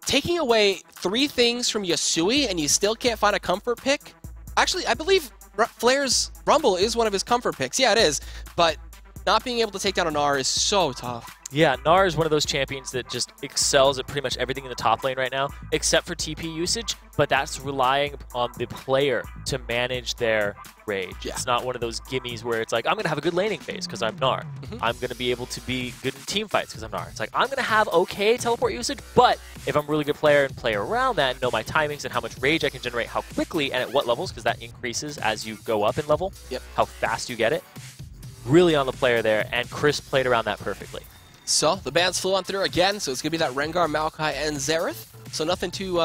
taking away 3 things from Yusui and you still can't find a comfort pick? Actually, I believe Flare's Rumble is one of his comfort picks. Yeah, it is. But not being able to take down an R is so tough. Yeah, Gnar is one of those champions that just excels at pretty much everything in the top lane right now, except for TP usage, but that's relying on the player to manage their rage. Yeah. It's not one of those gimmies where it's like, I'm going to have a good laning phase because I'm Gnar. I'm going to be able to be good in team fights because I'm Gnar. It's like, I'm going to have okay teleport usage, but if I'm a really good player and play around that and know my timings and how much rage I can generate, how quickly and at what levels, because that increases as you go up in level, how fast you get it, really on the player there, and Cris played around that perfectly. So, the bans flew on through again, so it's going to be that Rengar, Maokai, and Xerath. So nothing too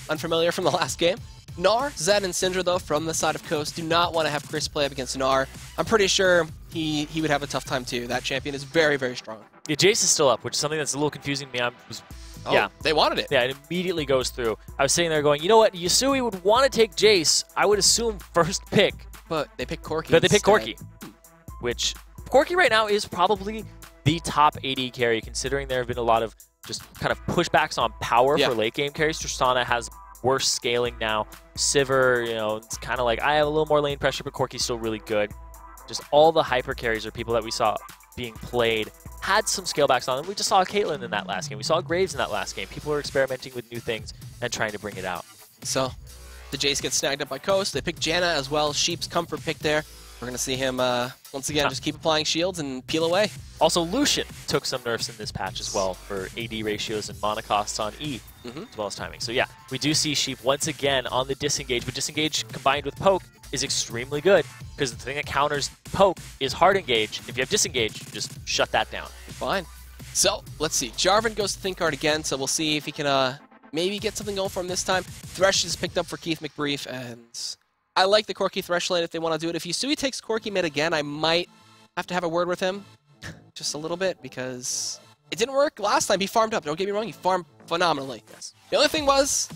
unfamiliar from the last game. Gnar, Zed, and Syndra, though, from the side of Coast, do not want to have Cris play up against Gnar. I'm pretty sure he would have a tough time, too. That champion is very, very strong. Yeah, Jayce is still up, which is something that's a little confusing to me. Yeah, they wanted it. Yeah, it immediately goes through. I was sitting there going, you know what, Yusui would want to take Jayce. I would assume first pick. But they picked Corki But they picked Corki, which Corki right now is probably the top AD carry, considering there have been a lot of just kind of pushbacks on power for late game carries. Tristana has worse scaling now. Sivir, you know, it's kind of like, I have a little more lane pressure, but Corki's still really good. Just all the hyper carries are people that we saw being played, had some scale backs on them. We just saw Caitlyn in that last game. We saw Graves in that last game. People are experimenting with new things and trying to bring it out. So, the Jayce gets snagged up by Coast. They pick Janna as well. Sheep's comfort pick there. We're going to see him, once again, just keep applying shields and peel away. Also, Lucian took some nerfs in this patch as well for AD ratios and mana costs on E, as well as timing. So yeah, we do see Sheep once again on the disengage, but disengage combined with poke is extremely good, because the thing that counters poke is hard engage. If you have disengage, you just shut that down. Fine. So, let's see. Jarvan goes to Thinkcard again, so we'll see if he can maybe get something going for him this time. Thresh is picked up for KEITHMCBRIEF, and I like the Corki Thresh lane if they want to do it. If Yusui takes Corki mid again, I might have to have a word with him just a little bit, because it didn't work last time. He farmed up. Don't get me wrong. He farmed phenomenally. Yes. The only thing was,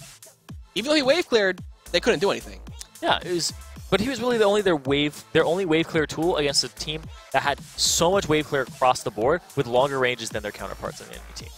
even though he wave cleared, they couldn't do anything. Yeah, it was, but he was really their only wave clear tool against a team that had so much wave clear across the board with longer ranges than their counterparts on the enemy team.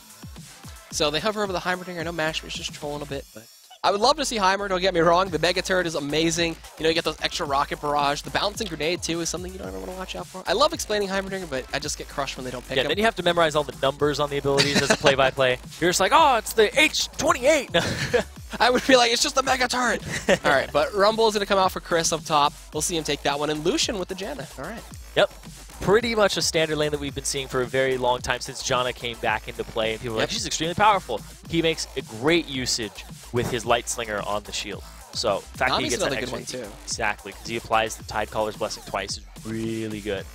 So they hover over the Heimerdinger. I know Mash was just trolling a bit, but I would love to see Heimer, don't get me wrong. The Mega Turret is amazing. You know, you get those extra rocket barrage. The bouncing grenade, too, is something you don't ever want to watch out for. I love explaining Heimerdinger, but I just get crushed when they don't pick him. Yeah, then you have to memorize all the numbers on the abilities as a play-by-play. You're just like, oh, it's the H28. I would be like, it's just the Mega Turret. All right, but Rumble is going to come out for Cris up top. We'll see him take that one. And Lucian with the Janna. All right. Yep. Pretty much a standard lane that we've been seeing for a very long time since Janna came back into play. And people are like, she's extremely powerful. He makes a great usage with his Light Slinger on the shield. So, the fact that he gets another good one, too. Exactly, because he applies the Tidecaller's Blessing twice is really good.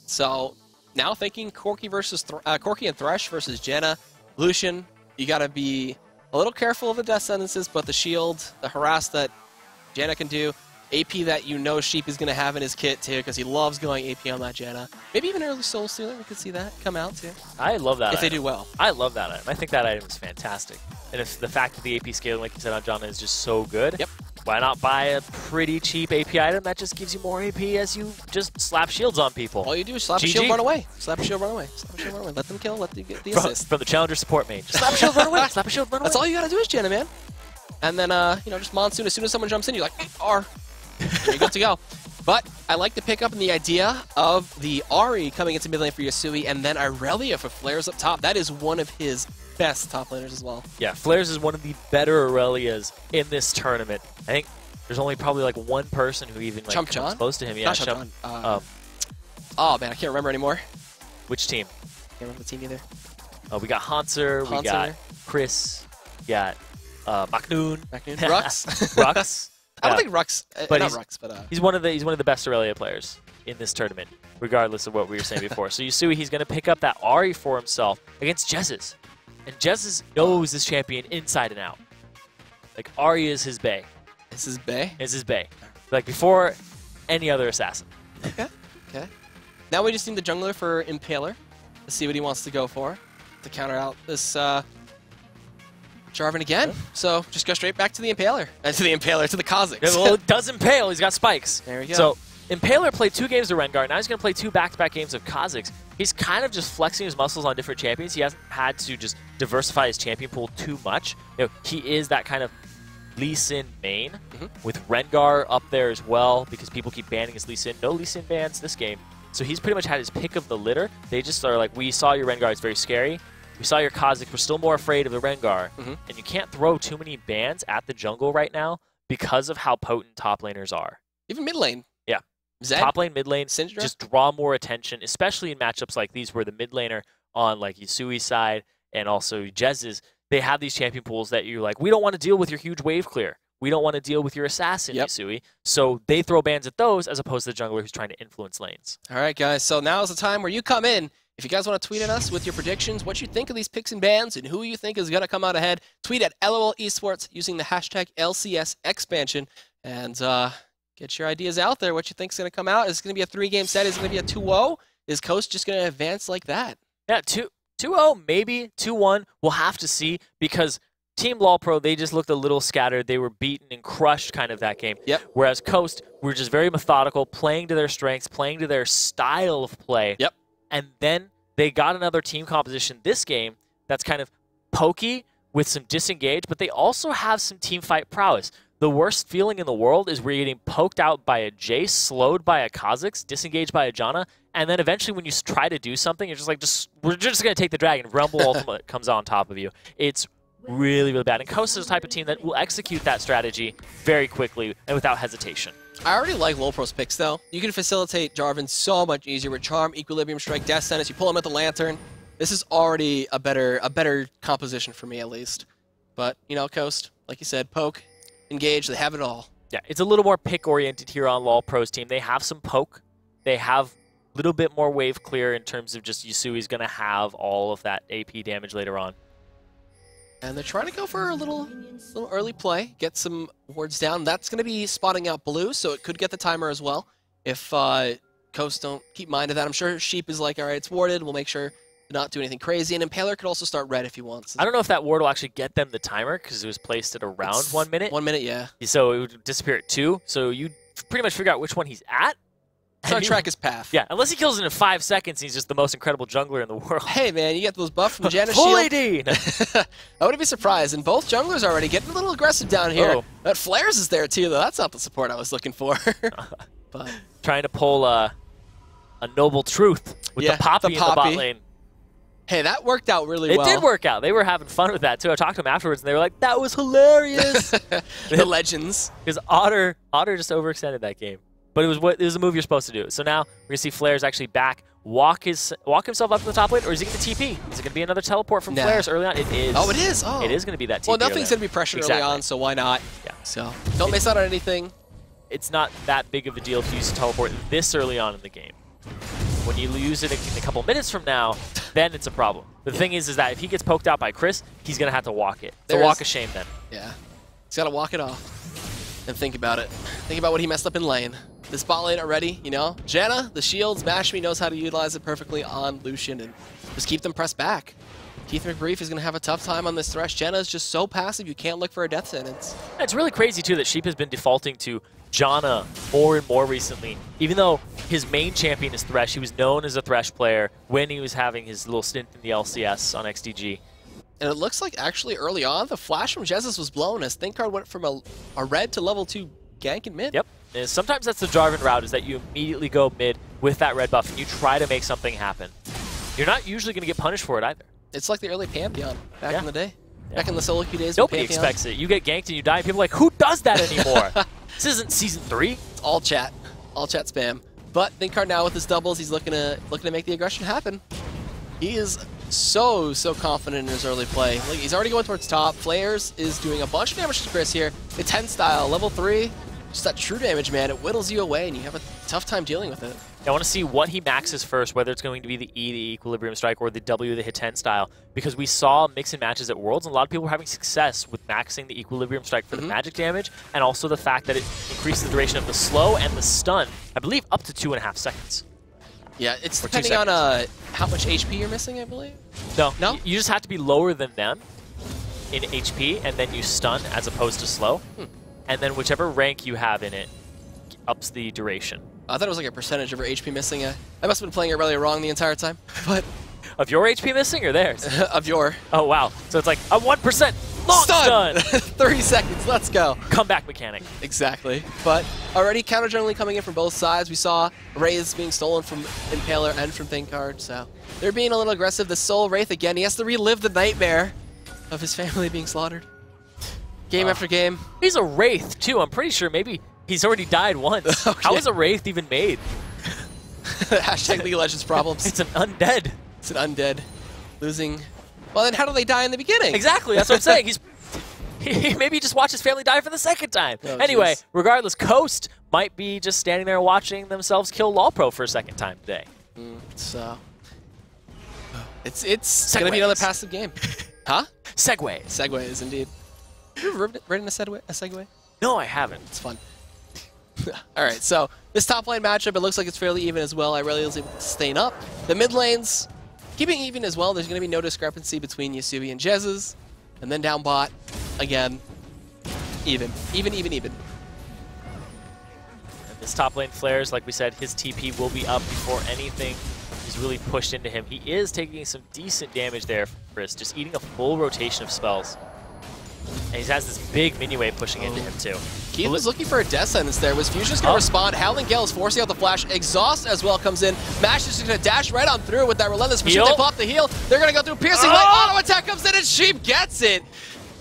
So, now thinking Corki Corki and Thresh versus Janna. Lucian, you got to be a little careful of the death sentences, but the shield, the harass that Janna can do, AP that you know Sheep is going to have in his kit, too, because he loves going AP on that Janna. Maybe even early Soul Stealer, we could see that come out, too. I love that if they do well. I love that item. I think that item is fantastic. And if the fact that the AP scaling, like you said on Janna, is just so good, why not buy a pretty cheap AP item that just gives you more AP as you just slap shields on people? All you do is slap a shield, run away. Slap a shield, run away. Slap a shield, run away. Let them kill, let them get the assist. From the challenger support main. Just slap a shield, run away. Slap a shield, run away. That's all you got to do is Janna, man. And then, you know, just Monsoon. As soon as someone jumps in, you're like, R. You're good to go. But I like the pickup and the idea of the Ahri coming into mid lane for Yusui, and then Irelia for Flaresz up top. That is one of his best top laners as well. Yeah, Flaresz is one of the better Aurelias in this tournament. I think there's only probably like one person who even like comes close to him. Yeah, oh man, I can't remember anymore. Which team? Can't remember the team either. We got Hanser, we got Cris, we got Maknoon. Rux. Rux. I don't think Rux, but not Rux, but he's one of the best Irelia players in this tournament, regardless of what we were saying before. So Yusui, he's going to pick up that Ahri for himself against Jesiz, and Jesiz knows this champion inside and out. Like Ahri is his bae. Is his bae? Is his bae. Like before any other assassin. Okay. Okay. Now we just need the jungler for Impaler to see what he wants to go for to counter out this. Jarvan again. So just go straight back to the Impaler. To the Kha'Zix. Yeah, well, it does impale. He's got spikes. There we go. So Impaler played 2 games of Rengar. Now he's going to play 2 back-to-back games of Kha'Zix. He's kind of just flexing his muscles on different champions. He hasn't had to just diversify his champion pool too much. You know, he is that kind of Lee Sin main with Rengar up there as well because people keep banning his Lee Sin. No Lee Sin bans this game. So he's pretty much had his pick of the litter. They just are like, we saw your Rengar, it's very scary. We saw your Kha'Zix, we're still more afraid of the Rengar. And you can't throw too many bans at the jungle right now because of how potent top laners are. Even mid lane. Yeah. Zed, top lane, mid lane, Syndra? just draw more attention, especially in matchups like these where the mid laner on like Yusui's side and also Jesiz, they have these champion pools that you're like, we don't want to deal with your huge wave clear. We don't want to deal with your assassin, Yusui. So they throw bans at those as opposed to the jungler who's trying to influence lanes. All right, guys. So now is the time where you come in. If you guys want to tweet at us with your predictions, what you think of these picks and bans, and who you think is going to come out ahead, tweet at LOL Esports using the hashtag LCS expansion, and get your ideas out there. What you think is going to come out? Is it going to be a 3-game set? Is it going to be a 2-0? Is Coast just going to advance like that? Yeah, 2-0, maybe 2-1. We'll have to see because Team LoLPro, they just looked a little scattered. They were beaten and crushed kind of that game. Whereas Coast were just very methodical, playing to their strengths, playing to their style of play. And then they got another team composition this game that's kind of pokey with some disengage, but they also have some team fight prowess. The worst feeling in the world is where you're getting poked out by a Jayce, slowed by a Kha'Zix, disengaged by a Janna, and then eventually when you try to do something, you're just like, we're just going to take the dragon. Rumble Ultimate comes on top of you. It's really, really bad. And Coast is the type of team that will execute that strategy very quickly and without hesitation. I already like LoLPro's picks, though. You can facilitate Jarvan so much easier with Charm, Equilibrium Strike, Death Sentence. You pull him with the Lantern. This is already a better composition for me, at least. But, you know, Coast, like you said, poke, engage, they have it all. Yeah, it's a little more pick-oriented here on LoLPro's team. They have some poke. They have a little bit more wave clear in terms of just Yusui's going to have all of that AP damage later on. And they're trying to go for a little early play, get some wards down. That's going to be spotting out blue, so it could get the timer as well. If Coast don't keep mind of that, I'm sure Sheep is like, all right, it's warded. We'll make sure to not do anything crazy. And Impaler could also start red if he wants. I don't know if that ward will actually get them the timer because it was placed at around 1 minute. 1 minute, yeah. So it would disappear at 2. So you pretty much figure out which one he's at. So track his path. Yeah, unless he kills it in 5 seconds, he's just the most incredible jungler in the world. Hey, man, you get those buffs from Janna Full shield. AD! I wouldn't be surprised. And both junglers already getting a little aggressive down here. That Flaresz is there, too, though. That's not the support I was looking for. But trying to pull a noble truth with the Poppy in the bot lane. Hey, that worked out really well. It did work out. They were having fun with that, too. I talked to them afterwards, and they were like, that was hilarious! The legends. Because Otter just overextended that game. But it was a move you're supposed to do. So now we're going to see Flaresz actually back, walk himself up to the top lane, or is he going to TP? Is it going to be another teleport from Flaresz early on? It is. Oh, it is? Oh. It is going to be that TP. Well, nothing's going to be pressured early on, so why not? Yeah. So don't miss out on anything. It's not that big of a deal to use a teleport this early on in the game. When you use it in a couple minutes from now, then it's a problem. The thing is that if he gets poked out by Cris, he's going to have to walk it. It's a walk of shame then. Yeah. He's got to walk it off. And think about it. Think about what he messed up in lane. This bot lane already, you know? Janna, the shields, Mash Me knows how to utilize it perfectly on Lucian and just keep them pressed back. KEITHMCBRIEF is going to have a tough time on this Thresh. Janna is just so passive, you can't look for a death sentence. It's really crazy, too, that Sheep has been defaulting to Janna more and more recently. Even though his main champion is Thresh, he was known as a Thresh player when he was having his little stint in the LCS on XDG. And it looks like actually early on, the flash from Jesiz was blown as Thinkcard went from a red to level 2 gank in mid. Yep. And sometimes that's the Jarvan route, is that you immediately go mid with that red buff and you try to make something happen. You're not usually going to get punished for it either. It's like the early Pantheon back in the day. Back in the solo queue days. Nobody expects it. You get ganked and you die, and people are like, who does that anymore? This isn't Season 3. It's all chat. All chat spam. But Thinkcard now with his doubles, he's looking to make the aggression happen. He is so confident in his early play. Like, he's already going towards top. Flaresz is doing a bunch of damage to Cris here. The 10 style, level 3. Just that true damage, man. It whittles you away, and you have a tough time dealing with it. I want to see what he maxes first, whether it's going to be the E, the Equilibrium Strike, or the W, the hit 10 style, because we saw mix and matches at Worlds, and a lot of people were having success with maxing the Equilibrium Strike for the magic damage, and also the fact that it increases the duration of the slow and the stun, I believe up to 2.5 seconds. Yeah, it's depending on how much HP you're missing, I believe. No, you just have to be lower than them in HP, and then you stun as opposed to slow. And then whichever rank you have in it ups the duration. I thought it was like a percentage of her HP missing. I must have been playing Irelia wrong the entire time. But Of your HP missing or theirs? of your. Oh, wow. So it's like a 1%. Long stun! 30 seconds, let's go. Comeback mechanic. Exactly. But already counter generally coming in from both sides. We saw Wraiths being stolen from Impaler and from Thinkcard, so they're being a little aggressive. The Soul Wraith again, he has to relive the nightmare of his family being slaughtered. Game after game. He's a Wraith, too. I'm pretty sure maybe he's already died once. Okay. How is a Wraith even made? Hashtag League of Legends problems. It's an undead. It's an undead. Losing. Well, then how do they die in the beginning? Exactly, that's what I'm saying. Maybe he just watched his family die for the second time. Oh, anyway, geez. regardless, Coast might be just standing there watching themselves kill LoLPro for a second time today. So it's gonna be another passive game. Huh? Segways. Segways, indeed. You ever ridden a Segway? No, I haven't. It's fun. All right, so this top lane matchup, it looks like it's fairly even as well. Irelia is able to sustain up. The mid lanes, keeping even as well. There's going to be no discrepancy between Yusui and Jesiz. And then down bot, again, even. And this top lane Flaresz, like we said, his TP will be up before anything is really pushed into him. He is taking some decent damage there for Cris, just eating a full rotation of spells. And he has this big minion wave pushing into him, too. Keith was looking for a death sentence there. WizFujiiN's going to respond. Howling Gale is forcing out the flash. Exhaust as well comes in. Mash is just going to dash right on through with that relentless pursuit. They pop the heal. They're going to go through piercing light. Auto attack comes in and Sheep gets it.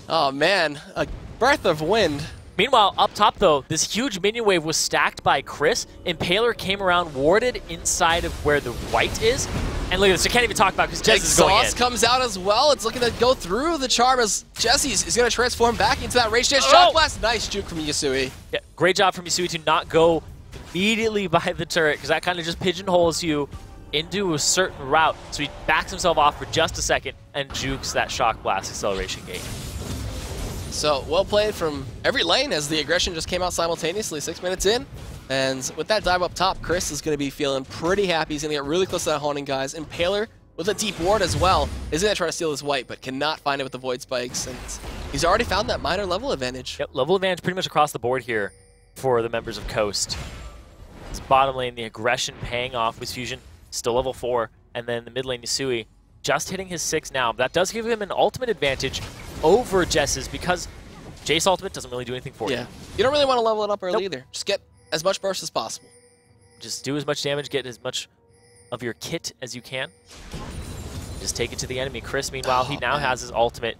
Oh, man. A breath of wind. Meanwhile, up top, though, this huge minion wave was stacked by Cris. Impaler came around, warded inside of where the white is. And look at this, I can't even talk about because Jesiz is going in. Exhaust comes out as well. It's looking to go through the charm as Jesiz is going to transform back into that rage dance. Shock blast. Nice juke from Yusui. Yeah, great job from Yusui to not go immediately by the turret because that kind of just pigeonholes you into a certain route. So he backs himself off for just a second and jukes that shock blast acceleration gate. So, well played from every lane as the aggression just came out simultaneously 6 minutes in. And with that dive up top, Cris is going to be feeling pretty happy. He's going to get really close to that haunting, guys. Impaler with a deep ward as well is going to try to steal his white, but cannot find it with the void spikes. And he's already found that minor level advantage. Yep, level advantage pretty much across the board here for the members of Coast. This bottom lane, the aggression paying off with WizFujiiN, still level 4. And then the mid lane, Yusui, just hitting his 6 now. That does give him an ultimate advantage over Jesiz because Jayce ultimate doesn't really do anything for you. Yeah, you don't really want to level it up early either. Just get as much burst as possible. Just do as much damage, get as much of your kit as you can. Just take it to the enemy. Cris, meanwhile, he now has his ultimate.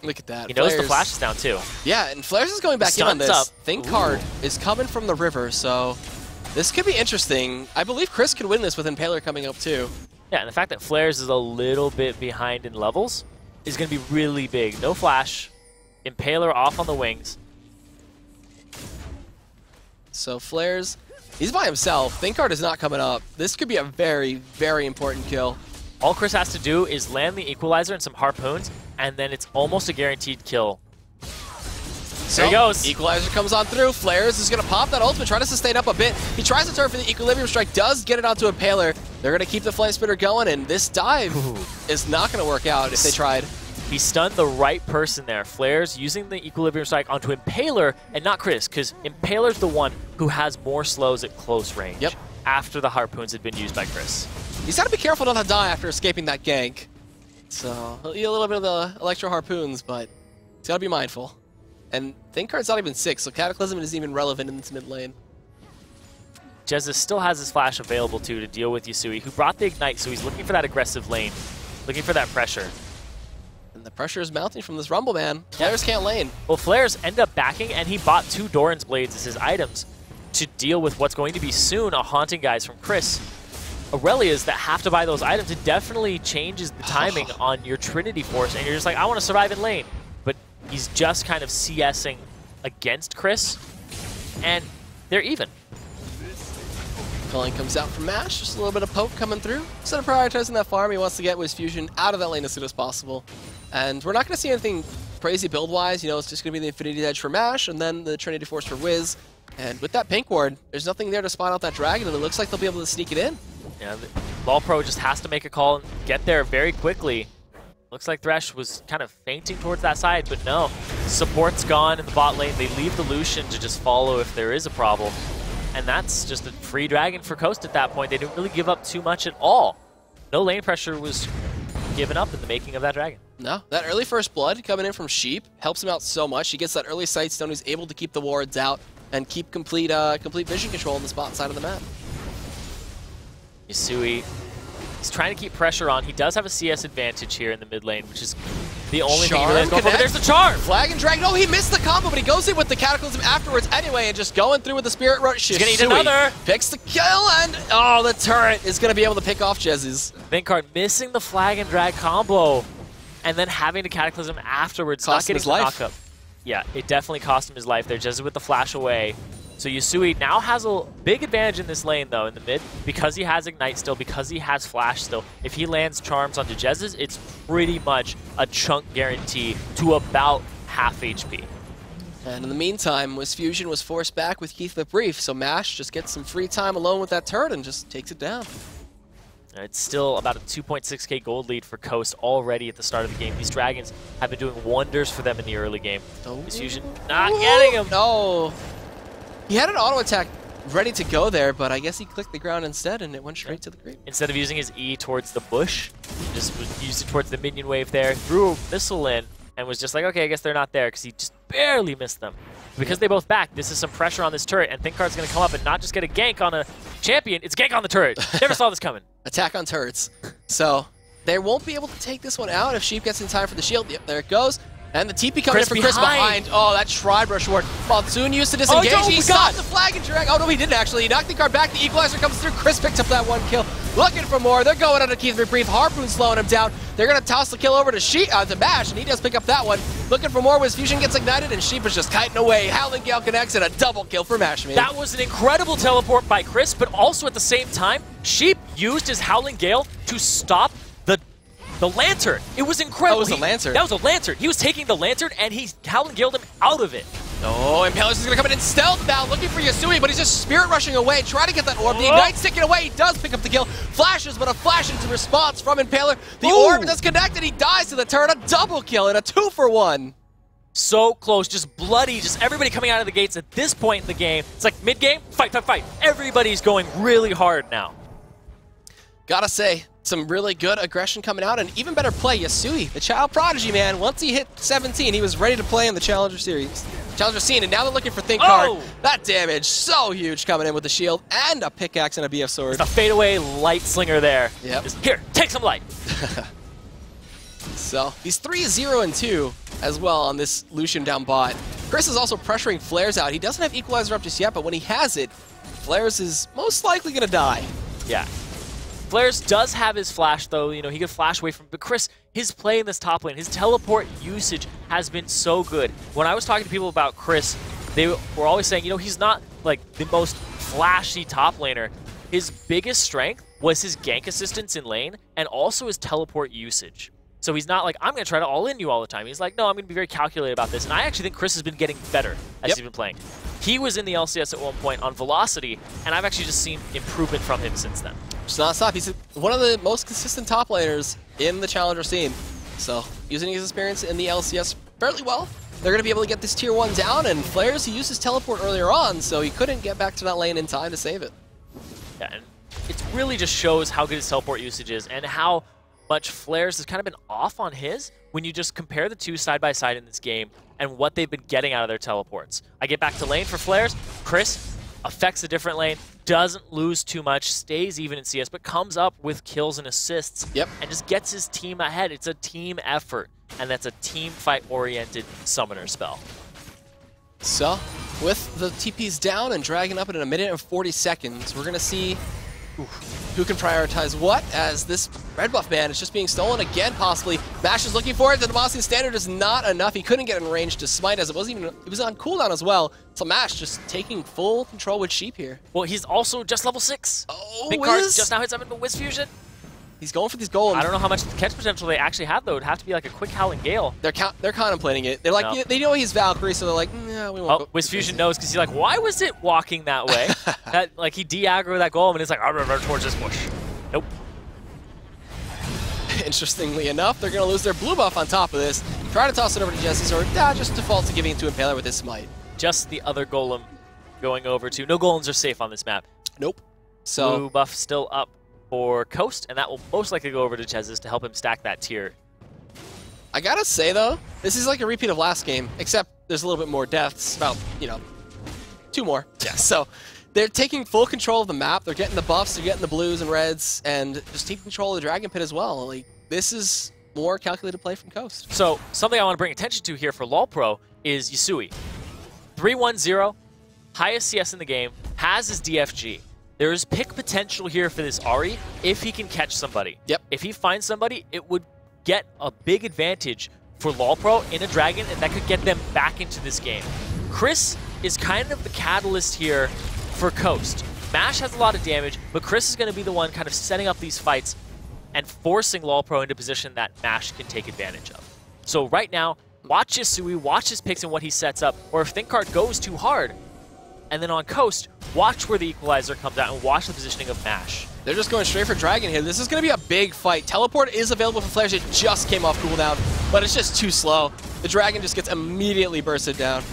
Look at that. He knows the flash is down too. Yeah, and Flaresz is going back in on this. Thinkcard is coming from the river, so this could be interesting. I believe Cris could win this with Impaler coming up too. Yeah, and the fact that Flaresz is a little bit behind in levels is going to be really big. No flash. Impaler off on the wings. So Flaresz, he's by himself. Thinkcard is not coming up. This could be a very, very important kill. All Cris has to do is land the equalizer and some harpoons, and then it's almost a guaranteed kill. So, there he goes. Equalizer comes on through. Flaresz is going to pop that ultimate, try to sustain up a bit. He tries to turn for the Equilibrium Strike, does get it onto Impaler. They're going to keep the Flame Spitter going, and this dive is not going to work out if they tried. He stunned the right person there. Flaresz using the Equilibrium Strike onto Impaler and not Cris, because Impaler's the one who has more slows at close range. Yep. After the harpoons had been used by Cris. He's got to be careful not to die after escaping that gank. So he'll eat a little bit of the Electro Harpoons, but he's got to be mindful. And Thinkcard's not even 6, so Cataclysm isn't even relevant in this mid lane. Jesiz still has his flash available too to deal with Yusui, who brought the Ignite, so he's looking for that aggressive lane, looking for that pressure. And the pressure is mounting from this Rumble, man. Flaresz can't lane. Well, Flaresz ended up backing, and he bought 2 Doran's Blades as his items to deal with what's going to be soon a Haunting Guys from Cris. Irelia's that have to buy those items, it definitely changes the timing on your Trinity Force, and you're just like, I want to survive in lane. But he's just kind of CSing against Cris, and they're even. Calling comes out from Mash, just a little bit of poke coming through. Instead of prioritizing that farm, he wants to get WizFujiiN out of that lane as soon as possible. And we're not going to see anything crazy build-wise. You know, it's just going to be the Infinity Edge for Mash, and then the Trinity Force for Wiz. And with that pink ward, there's nothing there to spawn out that dragon, and it looks like they'll be able to sneak it in. Yeah, LoLPro just has to make a call and get there very quickly. Looks like Thresh was kind of fainting towards that side, but no. Support's gone in the bot lane. They leave the Lucian to just follow if there is a problem. And that's just a free dragon for Coast at that point. They didn't really give up too much at all. No lane pressure was given up in the making of that dragon. No, that early first blood coming in from Sheep helps him out so much. He gets that early sight stone. He's able to keep the wards out and keep complete vision control on the spot side of the map. Yusui, he's trying to keep pressure on. He does have a CS advantage here in the mid lane, which is the only thing he really has going for him. There's the charm! Flag and drag. No, he missed the combo, but he goes in with the Cataclysm afterwards anyway, and just going through with the Spirit Rush. He's gonna eat another! Picks the kill, and oh, the turret is gonna be able to pick off Jesiz. Thinkcard missing the flag and drag combo, and then having the Cataclysm afterwards, not getting the knockup. Yeah, it definitely cost him his life there. Jesiz with the flash away. So Yusui now has a big advantage in this lane, though, in the mid, because he has Ignite still, because he has Flash still. If he lands Charms onto Jesiz, it's pretty much a chunk guarantee to about half HP. And in the meantime, WizFujiiN was forced back with KEITHMCBRIEF, so MASH just gets some free time alone with that turret and just takes it down. It's still about a 2.6k gold lead for Coast already at the start of the game. These Dragons have been doing wonders for them in the early game. WizFujiiN not getting him. No. He had an auto attack ready to go there, but I guess he clicked the ground instead and it went straight to the creep. Instead of using his E towards the bush, he just used it towards the minion wave there, threw a missile in, and was just like, okay, I guess they're not there, because he just barely missed them. Because they both back, this is some pressure on this turret, and Thinkcard's going to come up and not just get a gank on a champion, it's gank on the turret. Never saw this coming. Attack on turrets. So they won't be able to take this one out if Sheep gets in time for the shield. Yep, there it goes. And the TP coming in for Cris behind. Oh, that Shrine Rush ward. Monsoon used to disengage. Oh, no, he stopped the flag and drag. Oh, no, he didn't actually. He knocked the card back. The Equalizer comes through. Cris picked up that one kill. Looking for more. They're going under KEITHMCBRIEF. Harpoon slowing him down. They're going to toss the kill over to to MASH, and he does pick up that one. Looking for more. WizFujiiN gets ignited, and Sheep is just kiting away. Howling Gale connects, and a double kill for MASH. That was an incredible teleport by Cris, but also at the same time, Sheep used his Howling Gale to stop the lantern. It was incredible. Oh, it was a lantern. That was a lantern. He was taking the lantern and he Howling Galed him out of it. Oh, Impaler is going to come in stealth now, looking for Yusui, but he's just spirit rushing away, trying to get that orb. The Ignite's sticking away. He does pick up the kill. Flashes, but a flash into response from Impaler. The orb does connect and he dies to the turret. A double kill and a 2-for-1. So close, just bloody, just everybody coming out of the gates at this point in the game. It's like mid-game, fight, fight, fight. Everybody's going really hard now. Gotta say, some really good aggression coming out, and even better play. Yusui, the child prodigy, man. Once he hit 17, he was ready to play in the Challenger Series. Challenger scene, and now they're looking for Thinkcard. Oh! That damage, so huge coming in with the shield and a pickaxe and a BF sword. It's a fadeaway light slinger there. Yep. Just, here, take some light. So, he's 3-0-2 as well on this Lucian down bot. Cris is also pressuring Flaresz out. He doesn't have Equalizer up just yet, but when he has it, Flaresz is most likely going to die. Yeah. Flaresz does have his flash, though. You know, he could flash away from... But Cris, his play in this top lane, his teleport usage has been so good. When I was talking to people about Cris, they were always saying, you know, he's not, like, the most flashy top laner. His biggest strength was his gank assistance in lane and also his teleport usage. So he's not like, I'm going to try to all-in you all the time. He's like, no, I'm going to be very calculated about this. And I actually think Cris has been getting better as he's been playing. He was in the LCS at one point on Velocity, and I've actually just seen improvement from him since then. Just non-stop. He's one of the most consistent top laners in the Challenger scene. So, using his experience in the LCS fairly well, they're going to be able to get this tier 1 down, and Flaresz, he used his teleport earlier on, so he couldn't get back to that lane in time to save it. Yeah, and it really just shows how good his teleport usage is, and how much Flaresz has kind of been off on his when you just compare the two side by side in this game and what they've been getting out of their teleports. I get back to lane for Flaresz. Cris affects a different lane, doesn't lose too much, stays even in CS, but comes up with kills and assists, and just gets his team ahead. It's a team effort, and that's a team fight-oriented summoner spell. So, with the TPs down and dragging up in a minute and 40 seconds, we're going to see who can prioritize what, as this red buff ban is just being stolen again, possibly. MASH is looking for it. The Demacian standard is not enough. He couldn't get in range to smite, as it was on cooldown as well. So MASH just taking full control with Sheep here. Well, he's also just level 6. Oh, Thinkcard just now hits him into WizFujiiN. He's going for these golems. I don't know how much catch potential they actually have, though. It'd have to be like a quick Howling Gale. They're contemplating it. They're like, they know he's Valkyrie, so they're like, nah, we won't. Oh, WizFujiiN knows, because he's like, why was it walking that way? Like, he de-aggroed that golem, and it's like, I'm gonna run towards this bush. Nope. Interestingly enough, they're going to lose their blue buff on top of this. Try to toss it over to Jesiz, or just default to giving it to Impaler with his smite. Just the other golem going over to... No golems are safe on this map. Nope. So Blue buff still up for Coast, and that will most likely go over to Jesiz to help him stack that tier. I gotta say, though, this is like a repeat of last game, except there's a little bit more deaths, about, you know, 2 more. Yeah, so they're taking full control of the map. They're getting the buffs, they're getting the blues and reds, and just taking control of the Dragon Pit as well. Like, this is more calculated play from Coast. So, something I want to bring attention to here for LoLPro is Yusui. 3-1-0, highest CS in the game, has his DFG. There is pick potential here for this Ahri if he can catch somebody. Yep. If he finds somebody, it would get a big advantage for LoLPro in a Dragon, and that could get them back into this game. Cris is kind of the catalyst here for Coast. Mash has a lot of damage, but Cris is going to be the one kind of setting up these fights and forcing LoLPro into a position that Mash can take advantage of. So right now, watch Yusui, watch his picks and what he sets up, or if Thinkcard goes too hard, and then on Coast, watch where the equalizer comes out and watch the positioning of Mash. They're just going straight for Dragon here. This is going to be a big fight. Teleport is available for Flaresz. It just came off cooldown, but it's just too slow. The Dragon just gets immediately bursted down.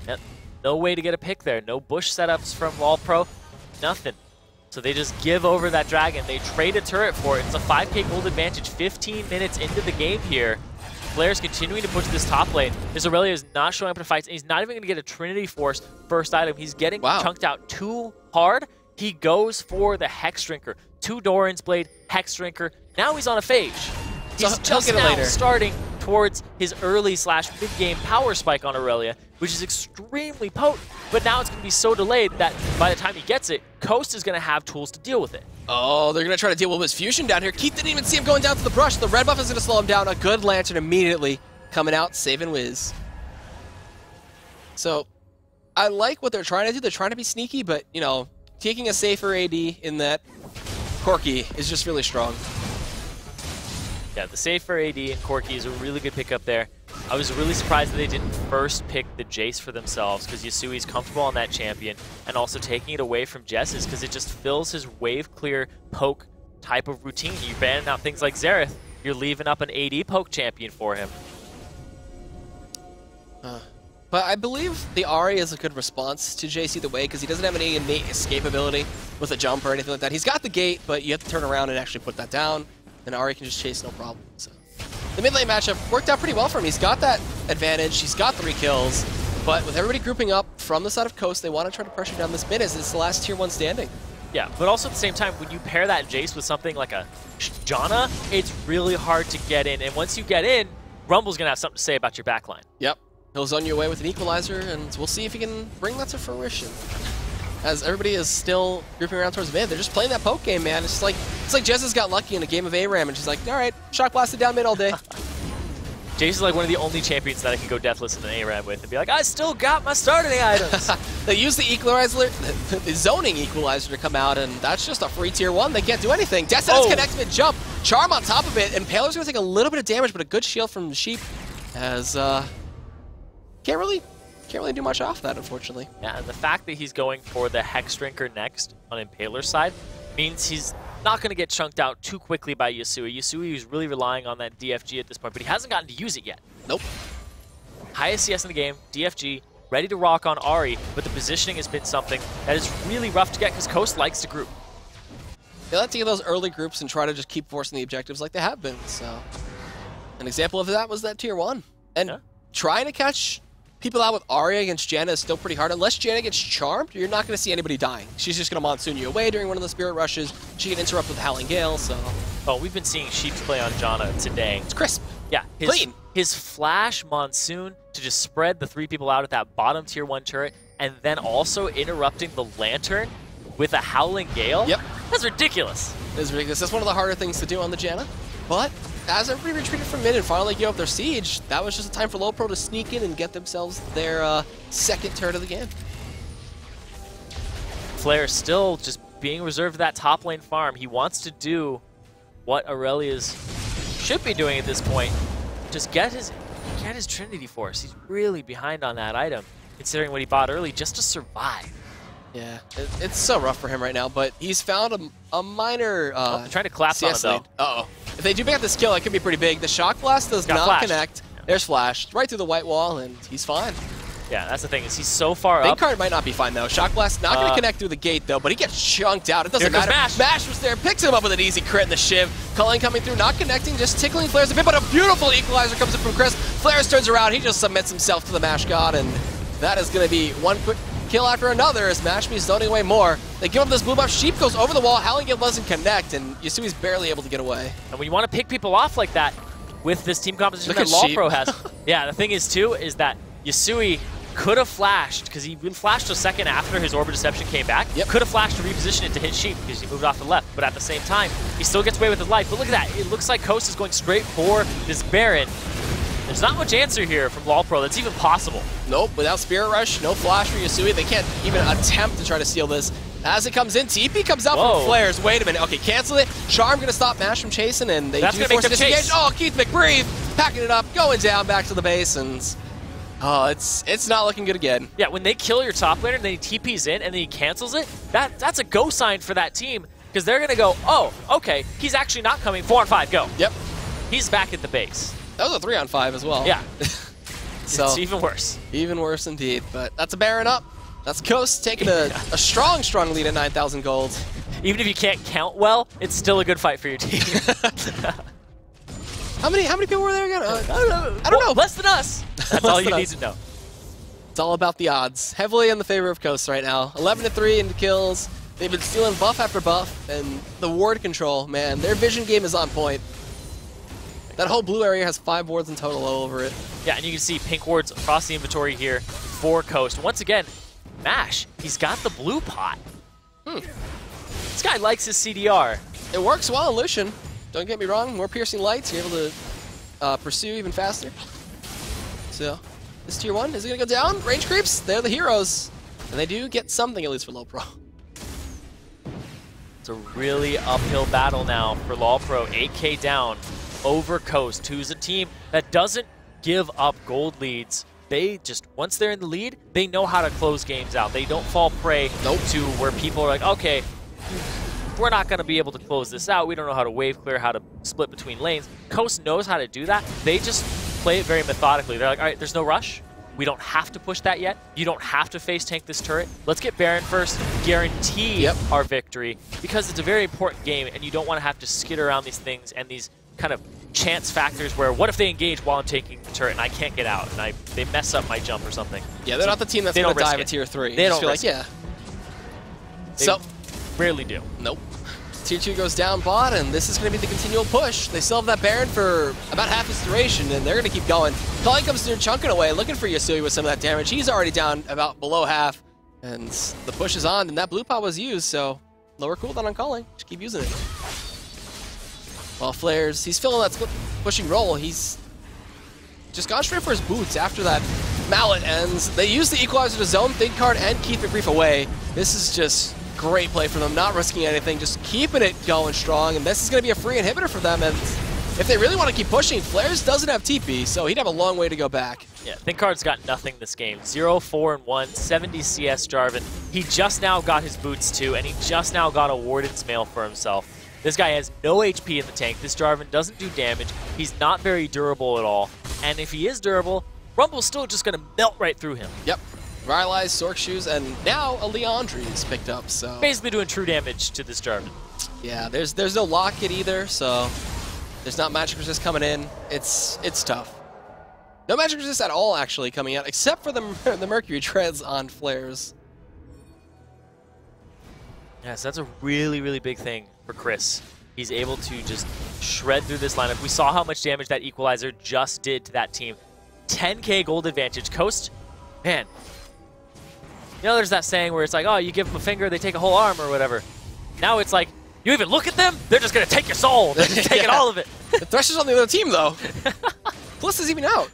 Yep. No way to get a pick there. No bush setups from LoLPro. Nothing. So they just give over that Dragon. They trade a turret for it. It's a 5k gold advantage 15 minutes into the game here. Flaresz continuing to push this top lane. This Irelia is not showing up in fights, and he's not even going to get a Trinity Force first item. He's getting chunked out too hard. He goes for the Hex Drinker. 2 Doran's Blade, Hex Drinker. Now he's on a Phage. He's just now starting towards his early/mid-game power spike on Irelia, which is extremely potent, but now it's going to be so delayed that by the time he gets it, Coast is going to have tools to deal with it. Oh, they're going to try to deal with WizFujiiN down here. Keith didn't even see him going down to the brush. The red buff is going to slow him down. A good Lantern immediately coming out, saving Wiz. So, I like what they're trying to do. They're trying to be sneaky, but, you know, taking a safer AD in that Corki is just really strong. Yeah, the safer AD and Corki is a really good pickup there. I was really surprised that they didn't first pick the Jayce for themselves because Yusui's comfortable on that champion, and also taking it away from Jesiz because it just fills his wave clear poke type of routine. You ban out things like Xerath, you're leaving up an AD poke champion for him. But I believe the Ahri is a good response to Jayce either way because he doesn't have any innate escape ability with a jump or anything like that. He's got the gate, but you have to turn around and actually put that down, and Ahri can just chase no problem. So the mid lane matchup worked out pretty well for him. He's got that advantage, he's got 3 kills, but with everybody grouping up from the side of Coast, they want to try to pressure down this mid as it's the last tier 1 standing. Yeah, but also at the same time, when you pair that Jayce with something like a Janna, it's really hard to get in, and once you get in, Rumble's going to have something to say about your backline. Yep. He'll zone you away with an equalizer, and we'll see if he can bring that to fruition. As everybody is still grouping around towards mid, they're just playing that poke game, man. It's like Jesiz got lucky in a game of ARAM, and she's like, all right, shock blasted down mid all day. Jayce is like one of the only champions that I can go deathless in an ARAM with and be like, I still got my starting items. They use the equalizer, the zoning equalizer to come out, and that's just a free tier 1. They can't do anything. Jesiz connects mid jump, charm on top of it, and Impaler's gonna take a little bit of damage, but a good shield from the Sheep as can't really do much off that, unfortunately. Yeah, and the fact that he's going for the Hex Drinker next on Impaler's side means he's not going to get chunked out too quickly by Yusui. Yusui is really relying on that DFG at this point, but he hasn't gotten to use it yet. Nope. Highest CS in the game, DFG, ready to rock on Ahri, but the positioning has been something that is really rough to get because Coast likes to group. They like to get those early groups and try to just keep forcing the objectives like they have been. So, an example of that was that tier 1. And trying to catch people out with Ahri against Janna is still pretty hard. Unless Janna gets charmed, you're not going to see anybody dying. She's just going to monsoon you away during one of the spirit rushes. She can interrupt with the Howling Gale, so... Oh, we've been seeing Sheeps play on Janna today. It's crisp. Yeah. Clean. His flash monsoon to just spread the 3 people out at that bottom tier 1 turret, and then also interrupting the Lantern with a Howling Gale? Yep. That's ridiculous. It is ridiculous. That's one of the harder things to do on the Janna. But as everybody retreated from mid and finally gave up their siege, that was just a time for LoLPro to sneak in and get themselves their second turret of the game. Flaresz still just being reserved for that top lane farm. He wants to do what Irelia's should be doing at this point. Just get his Trinity Force. He's really behind on that item, considering what he bought early just to survive. Yeah, it's so rough for him right now, but he's found a minor they're trying to collapse CS on him, though. Uh-oh. If they do pick up this kill, it could be pretty big. The Shock Blast does not connect. Yeah. There's Flash right through the white wall, and he's fine. Yeah, that's the thing, is he's so far up. Thinkcard might not be fine, though. Shock Blast not going to connect through the gate, though, but he gets chunked out. It doesn't matter. Mash was there, picks him up with an easy crit in the Shiv. Culling coming through, not connecting, just tickling Flaresz a bit, but a beautiful equalizer comes in from Cris. Flaresz turns around, he just submits himself to the Mash God, and that is going to be one quick kill after another as Mashme's zoning away more. They give him this blue buff. Sheep goes over the wall. Halligan doesn't connect, and Yusui's barely able to get away. And when you want to pick people off like that with this team composition that LoLPro has, yeah, the thing is, too, is that Yusui could have flashed, because he flashed a second after his Orb of Deception came back. Yep. Could have flashed to reposition it to hit Sheep because he moved off the left, but at the same time, he still gets away with his life. But look at that. It looks like Coast is going straight for this Baron. There's not much answer here from LoLPro that's even possible. Nope, without Spirit Rush, no flash for Yusui. They can't even attempt to try to steal this. As it comes in, TP comes out from Flaresz. Wait a minute. Okay, cancel it. Charm gonna stop Mash from chasing, and they do force a disengage. Oh, KEITHMCBRIEF packing it up, going down back to the base, and oh, it's not looking good again. Yeah, when they kill your top laner, and then he TPs in, and then he cancels it, that's a go sign for that team, because they're gonna go, oh, okay, he's actually not coming. 4 on 5, go. Yep. He's back at the base. That was a 3 on 5 as well. Yeah. So it's even worse. Even worse indeed. But that's a Baron up. That's Coast taking a strong, strong lead at 9,000 gold. Even if you can't count well, it's still a good fight for your team. How many people were there again? I don't know. Less than us. That's all you need to know. It's all about the odds. Heavily in the favor of Coast right now. 11-3 into kills. They've been stealing buff after buff, and the ward control, man, their vision game is on point. That whole blue area has 5 wards in total all over it. Yeah, and you can see pink wards across the inventory here for Coast. Once again, Mash, he's got the blue pot. This guy likes his CDR. It works well on Lucian. Don't get me wrong, more piercing lights, you're able to pursue even faster. So, this tier 1, is it going to go down? Range creeps, they're the heroes. And they do get something, at least for LoLPro. It's a really uphill battle now for LoLPro. 8K down over Coast, who's a team that doesn't give up gold leads. They just, once they're in the lead, they know how to close games out. They don't fall prey to where people are like, okay, we're not going to be able to close this out. We don't know how to wave clear, how to split between lanes. Coast knows how to do that. They just play it very methodically. They're like, all right, there's no rush. We don't have to push that yet. You don't have to face tank this turret. Let's get Baron first, guarantee our victory, because it's a very important game, and you don't want to have to skid around these things and these kind of chance factors where what if they engage while I'm taking the turret and I can't get out and they mess up my jump or something. Yeah, they're not the team that's going to dive at tier 3. They don't feel like, yeah. They rarely do. Nope. Tier 2 goes down bot, and this is going to be the continual push. They still have that Baron for about half its duration, and they're going to keep going. Culling comes through, chunking away, looking for Yusui with some of that damage. He's already down about below half, and the push is on, and that blue pot was used, so lower cooldown on Culling. Just keep using it. While Flaresz, he's filling that split pushing role. He's just gone straight for his boots after that mallet ends. They use the equalizer to zone Thinkcard and KEITHMCBRIEF away. This is just great play for them, not risking anything, just keeping it going strong. And this is going to be a free inhibitor for them. And if they really want to keep pushing, Flaresz doesn't have TP, so he'd have a long way to go back. Yeah, Thinkcard's got nothing this game. 0-4-1, 70 CS Jarvan. He just now got his boots too, and he just now got a Warden's Mail for himself. This guy has no HP in the tank. This Jarvan doesn't do damage. He's not very durable at all. And if he is durable, Rumble's still just going to melt right through him. Yep. Rylai's, Sork Shoes, and now a Leandri is picked up. So basically doing true damage to this Jarvan. Yeah, there's no locket either, so there's not magic resist coming in. It's tough. No magic resist at all actually coming out, except for the Mercury Treads on Flaresz. Yes, that's a really, really big thing for Cris. He's able to just shred through this lineup. We saw how much damage that equalizer just did to that team. 10K gold advantage. Coast, man, you know there's that saying where it's like, oh, you give them a finger, they take a whole arm or whatever. Now it's like, you even look at them, they're just going to take your soul. They're just taking all of it. The Thresh is on the other team, though. Plus is even out.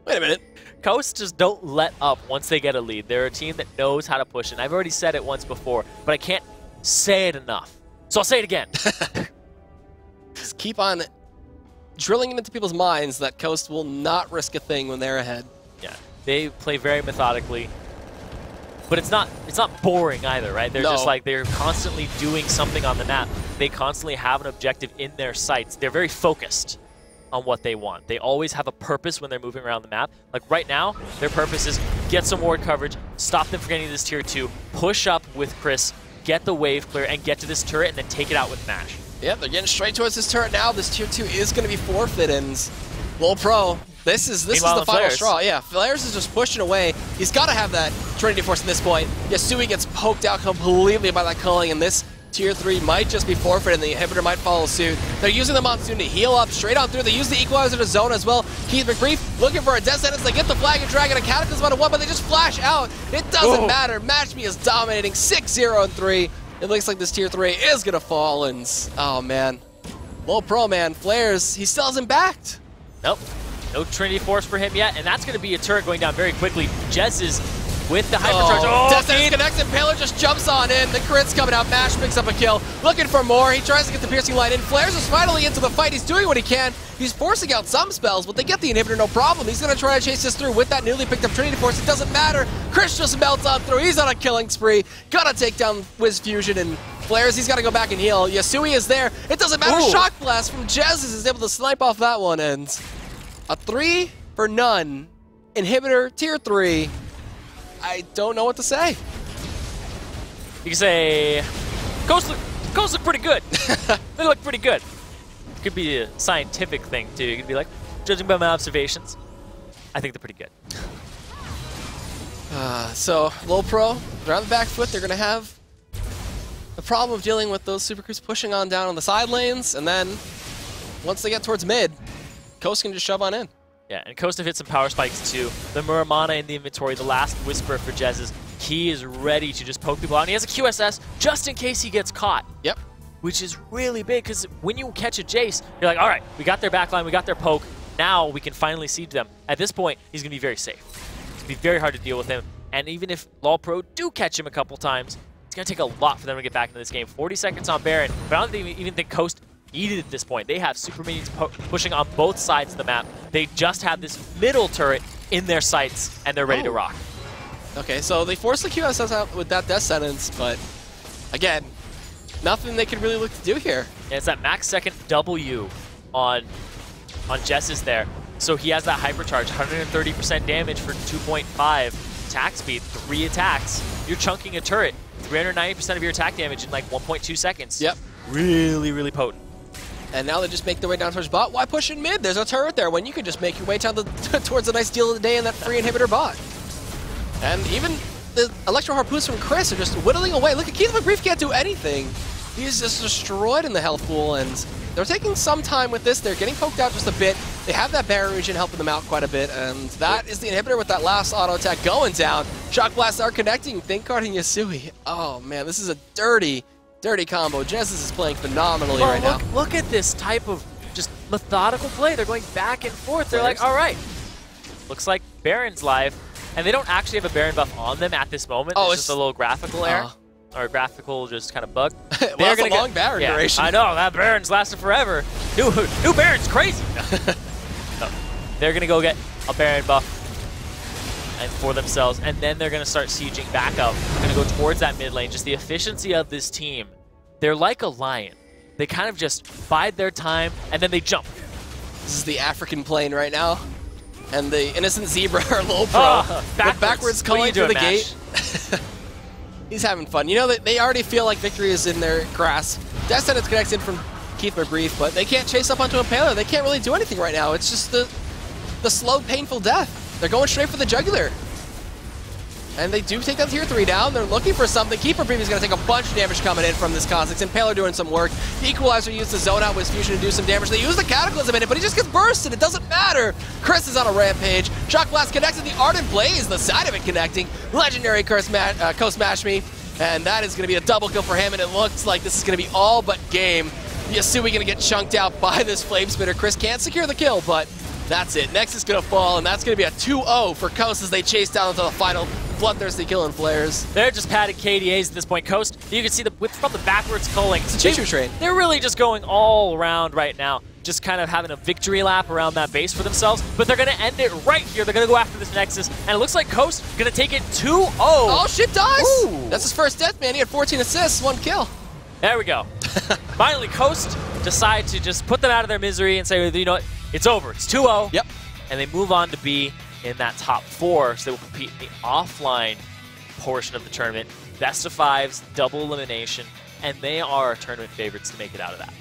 Wait a minute. Coast just don't let up once they get a lead. They're a team that knows how to push it. And I've already said it once before, but I can't say it enough. So I'll say it again. Just keep on drilling it into people's minds that Coast will not risk a thing when they're ahead. Yeah, they play very methodically. But it's not boring either, right? They're just like, they're constantly doing something on the map. They constantly have an objective in their sights. They're very focused. on what they want. They always have a purpose when they're moving around the map. Like right now, their purpose is get some ward coverage, stop them from getting this tier 2, push up with Cris, get the wave clear, and get to this turret, and then take it out with Mash. Yep, they're getting straight towards this turret now. This tier 2 is going to be forfeit, and LoLPro, this is the final straw. Yeah, Flaresz is just pushing away. He's got to have that Trinity Force at this point. Yusui gets poked out completely by that culling, and this tier 3 might just be forfeit, and the inhibitor might follow suit. They're using the Monsoon to heal up straight on through. They use the Equalizer to zone as well. KEITHMCBRIEF looking for a death sentence. They get the Flag and Dragon. A Cataclysm out of 1, but they just flash out. It doesn't matter. Match Me is dominating 6-0-3. It looks like this tier 3 is going to fall, and oh man. LoLPro, man. Flaresz, he still hasn't backed. Nope. No Trinity Force for him yet, and that's going to be a turret going down very quickly. Jesiz with the hypercharge. Death Sentence connects, Impaler just jumps on in. The crit's coming out. Mash picks up a kill. Looking for more. He tries to get the piercing line in. Flaresz is finally into the fight. He's doing what he can. He's forcing out some spells, but they get the inhibitor, no problem. He's going to try to chase this through with that newly picked up Trinity Force. It doesn't matter. Cris just melts on through. He's on a killing spree. Gotta take down WizFujiiN, and Flaresz, he's got to go back and heal. Yusui is there. It doesn't matter. Shock Blast from Jesiz is able to snipe off that one, and a 3 for none. Inhibitor, tier 3. I don't know what to say. You can say, Ghosts look pretty good. They look pretty good. It could be a scientific thing, too. You could be like, judging by my observations, I think they're pretty good. So, LoLPro, they're on the back foot. They're going to have the problem of dealing with those super creeps pushing on down on the side lanes, and then once they get towards mid, Coast can just shove on in. Yeah, and Coast have hit some power spikes too. The Muramana in the inventory, the last Whisper for Jesiz. He is ready to just poke people out, and he has a QSS just in case he gets caught. Yep. Which is really big, because when you catch a Jayce, you're like, all right, we got their backline, we got their poke, now we can finally siege them. At this point, he's going to be very safe. It's going to be very hard to deal with him, and even if LoLPro do catch him a couple times, it's going to take a lot for them to get back into this game. 40 seconds on Baron, but I don't even think Coast needed at this point. They have super minions pushing on both sides of the map. They just have this middle turret in their sights, and they're ready to rock. Okay, so they forced the QSS out with that death sentence, but again, nothing they can really look to do here. And it's that max second W on Jesiz there. So he has that hypercharge, 130% damage for 2.5 attack speed, 3 attacks. You're chunking a turret, 390% of your attack damage in like 1.2 seconds. Yep. Really, really potent. And now they just make their way down towards bot. Why push in mid? There's a turret there when you could just make your way down towards a nice deal of the day in that free inhibitor bot. And even the Electro Harpoons from Cris are just whittling away. Look at KEITHMCBRIEF can't do anything. He's just destroyed in the health pool, and they're taking some time with this. They're getting poked out just a bit. They have that Baron region helping them out quite a bit, and that is the inhibitor with that last auto attack going down. Shock Blasts are connecting. Thinkcard and Yusui. Oh man, this is a dirty combo. Jesiz is playing phenomenally right now. Look at this type of just methodical play. They're going back and forth. They're like, all right, looks like Baron's live. And they don't actually have a Baron buff on them at this moment. It's just a little graphical error. Or a graphical just kind of bug. Well, that's a long Baron duration. I know, that Baron's lasted forever. New Baron's crazy. So, they're going to go get a Baron buff and for themselves, and then they're going to start sieging back up. They're going to go towards that mid lane. Just the efficiency of this team. They're like a lion. They kind of just bide their time, and then they jump. This is the African plane right now. And the innocent zebra or LoLPro backwards culling through the gate. He's having fun. You know, they already feel like victory is in their grasp. Death Sentence connects in from KEITHMCBRIEF, but they can't chase up onto Impaler. They can't really do anything right now. It's just the slow, painful death. They're going straight for the jugular. And they do take that tier 3 down. They're looking for something. KEITHMCBRIEF is going to take a bunch of damage coming in from this Kha'Zix. Impaler doing some work. The Equalizer used to zone out WizFujiiN to do some damage. They use the Cataclysm in it, but he just gets bursted. It doesn't matter. Cris is on a rampage. Shock Blast connects to the Ardent Blaze, the side of it connecting. Legendary Coast Mash Me. And that is going to be a double kill for him, and it looks like this is going to be all but game. Yusui going to get chunked out by this Flame Spitter. Cris can't secure the kill, but that's it. Next is going to fall, and that's going to be a 2-0 for Coast as they chase down into the final bloodthirsty kill in Flaresz. They're just padded KDAs at this point. Coast, you can see from the backwards culling. It's a choo-choo train. They're really just going all around right now. Just kind of having a victory lap around that base for themselves, but they're going to end it right here. They're going to go after this Nexus, and it looks like Coast going to take it 2-0. Oh, shit dies! Ooh. That's his first death, man. He had 14 assists, 1 kill. There we go. Finally, Coast decide to just put them out of their misery and say, you know what, it's over. It's 2-0. Yep. And they move on to be in that top 4, so they will compete in the offline portion of the tournament. Best of 5s, double elimination, and they are tournament favorites to make it out of that.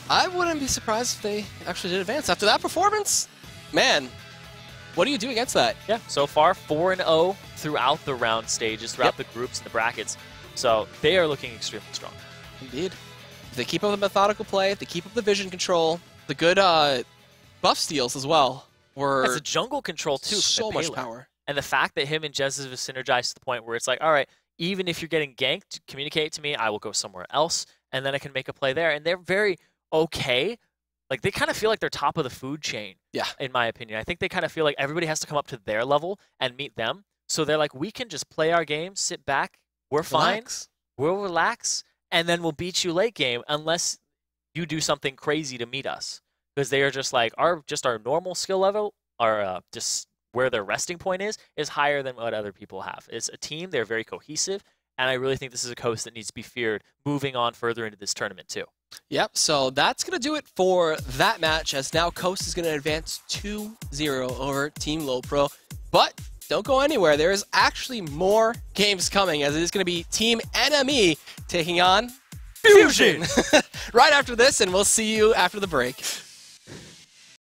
I wouldn't be surprised if they actually did advance. After that performance, man, what do you do against that? Yeah, so far 4-0 throughout the round stages, throughout the groups and the brackets. So they are looking extremely strong. Indeed. If they keep up the methodical play, if they keep up the vision control, the good buff steals as well. It's a jungle control too. So much power. And the fact that him and Jesiz have synergized to the point where it's like, all right, even if you're getting ganked, communicate to me, I will go somewhere else, and then I can make a play there. And they're very okay. Like, they kind of feel like they're top of the food chain, in my opinion. I think they kind of feel like everybody has to come up to their level and meet them. So they're like, we can just play our game, sit back, we're fine, we'll relax, and then we'll beat you late game unless you do something crazy to meet us. Because they are just like, our normal skill level, just where their resting point is higher than what other people have. It's a team, they're very cohesive, and I really think this is a Coast that needs to be feared moving on further into this tournament too. Yep, so that's going to do it for that match, as now Coast is going to advance 2-0 over Team LoLPro. But don't go anywhere, there is actually more games coming, as it is going to be Team NME taking on FujiiN right after this, and we'll see you after the break.